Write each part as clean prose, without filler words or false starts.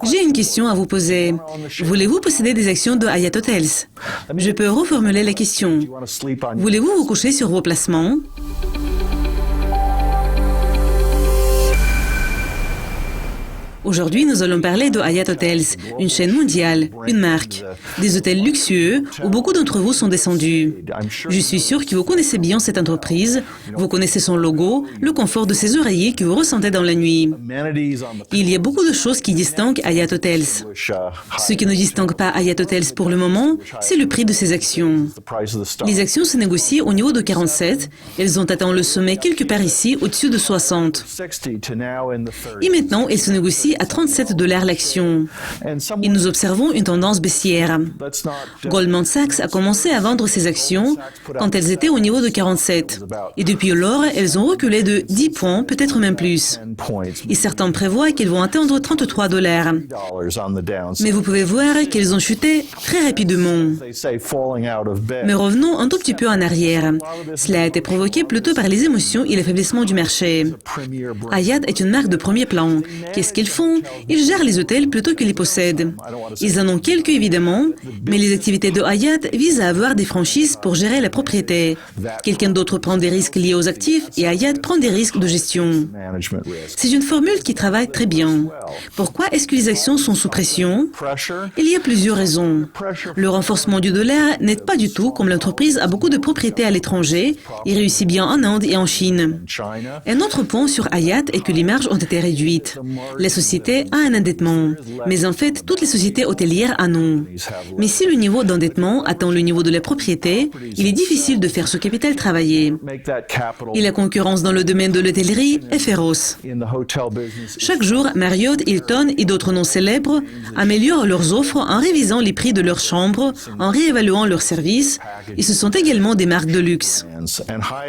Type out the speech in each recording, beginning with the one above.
J'ai une question à vous poser. Voulez-vous posséder des actions de Hyatt Hotels? Je peux reformuler la question. Voulez-vous vous coucher sur vos placements? Aujourd'hui, nous allons parler de Hyatt Hotels, une chaîne mondiale, une marque, des hôtels luxueux où beaucoup d'entre vous sont descendus. Je suis sûr que vous connaissez bien cette entreprise, vous connaissez son logo, le confort de ses oreillers que vous ressentez dans la nuit. Il y a beaucoup de choses qui distinguent Hyatt Hotels. Ce qui ne distingue pas Hyatt Hotels pour le moment, c'est le prix de ses actions. Les actions se négocient au niveau de 47, elles ont atteint le sommet quelque part ici, au-dessus de 60. Et maintenant, elles se négocient à 37 $ l'action. Et nous observons une tendance baissière. Goldman Sachs a commencé à vendre ses actions quand elles étaient au niveau de 47. Et depuis lors, elles ont reculé de 10 points, peut-être même plus. Et certains prévoient qu'elles vont atteindre 33 $. Mais vous pouvez voir qu'elles ont chuté très rapidement. Mais revenons un tout petit peu en arrière. Cela a été provoqué plutôt par les émotions et l'affaiblissement du marché. Hyatt est une marque de premier plan. Qu'est-ce qu'ils font? Ils gèrent les hôtels plutôt que les possèdent. Ils en ont quelques évidemment, mais les activités de Hyatt visent à avoir des franchises pour gérer la propriété. Quelqu'un d'autre prend des risques liés aux actifs et Hyatt prend des risques de gestion. C'est une formule qui travaille très bien. Pourquoi est-ce que les actions sont sous pression? Il y a plusieurs raisons. Le renforcement du dollar n'aide pas du tout, comme l'entreprise a beaucoup de propriétés à l'étranger et réussit bien en Inde et en Chine. Un autre point sur Hyatt est que les marges ont été réduites. La société a un endettement, mais en fait, toutes les sociétés hôtelières en ont. Mais si le niveau d'endettement atteint le niveau de la propriété, il est difficile de faire ce capital travailler. Et la concurrence dans le domaine de l'hôtellerie est féroce. Chaque jour, Marriott, Hilton et d'autres noms célèbres améliorent leurs offres en révisant les prix de leurs chambres, en réévaluant leurs services, et ce sont également des marques de luxe.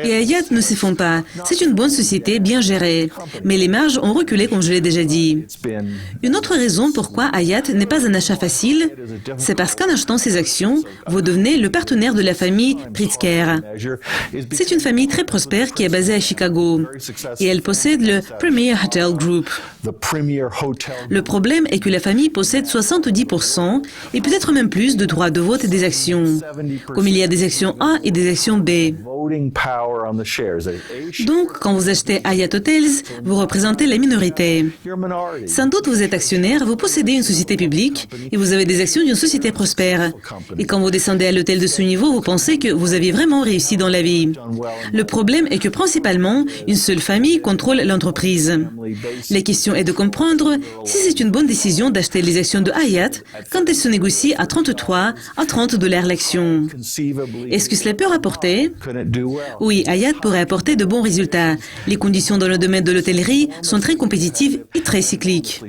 Et Hyatt ne s'y font pas. C'est une bonne société, bien gérée. Mais les marges ont reculé, comme je l'ai déjà dit. Une autre raison pourquoi Hyatt n'est pas un achat facile, c'est parce qu'en achetant ces actions, vous devenez le partenaire de la famille Pritzker. C'est une famille très prospère qui est basée à Chicago et elle possède le Premier Hotel Group. Le problème est que la famille possède 70% et peut-être même plus de droits de vote des actions, comme il y a des actions A et des actions B. Donc, quand vous achetez Hyatt Hotels, vous représentez la minorité. Sans doute vous êtes actionnaire, vous possédez une société publique et vous avez des actions d'une société prospère. Et quand vous descendez à l'hôtel de ce niveau, vous pensez que vous avez vraiment réussi dans la vie. Le problème est que principalement, une seule famille contrôle l'entreprise. La question est de comprendre si c'est une bonne décision d'acheter les actions de Hyatt quand elles se négocient à 33 à 30 $ l'action. Est-ce que cela peut rapporter? Oui, Hyatt pourrait apporter de bons résultats. Les conditions dans le domaine de l'hôtellerie sont très compétitives et très cycliques.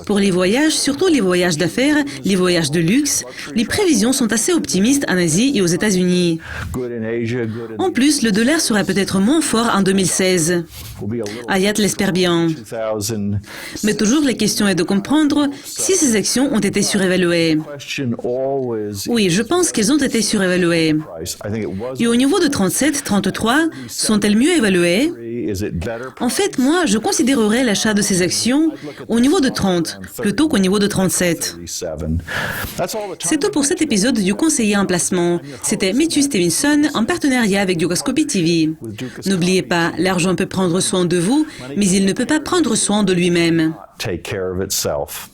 Pour les voyages, surtout les voyages d'affaires, les voyages de luxe, les prévisions sont assez optimistes en Asie et aux États-Unis. En plus, le dollar sera peut-être moins fort en 2016. Hyatt l'espère bien. Mais toujours, la question est de comprendre si ces actions ont été surévaluées. Oui, je pense qu'elles ont été surévaluées. Et au niveau de 37, 33, sont-elles mieux évaluées? En fait, moi, je considérerais l'achat de ces actions au niveau de 30, plutôt qu'au niveau de 37. C'est tout pour cet épisode du conseiller en placement. C'était Matthew Stevenson en partenariat avec Yogascopy TV. N'oubliez pas, l'argent peut prendre soin de vous, mais il ne peut pas prendre soin de lui-même. Take care of itself.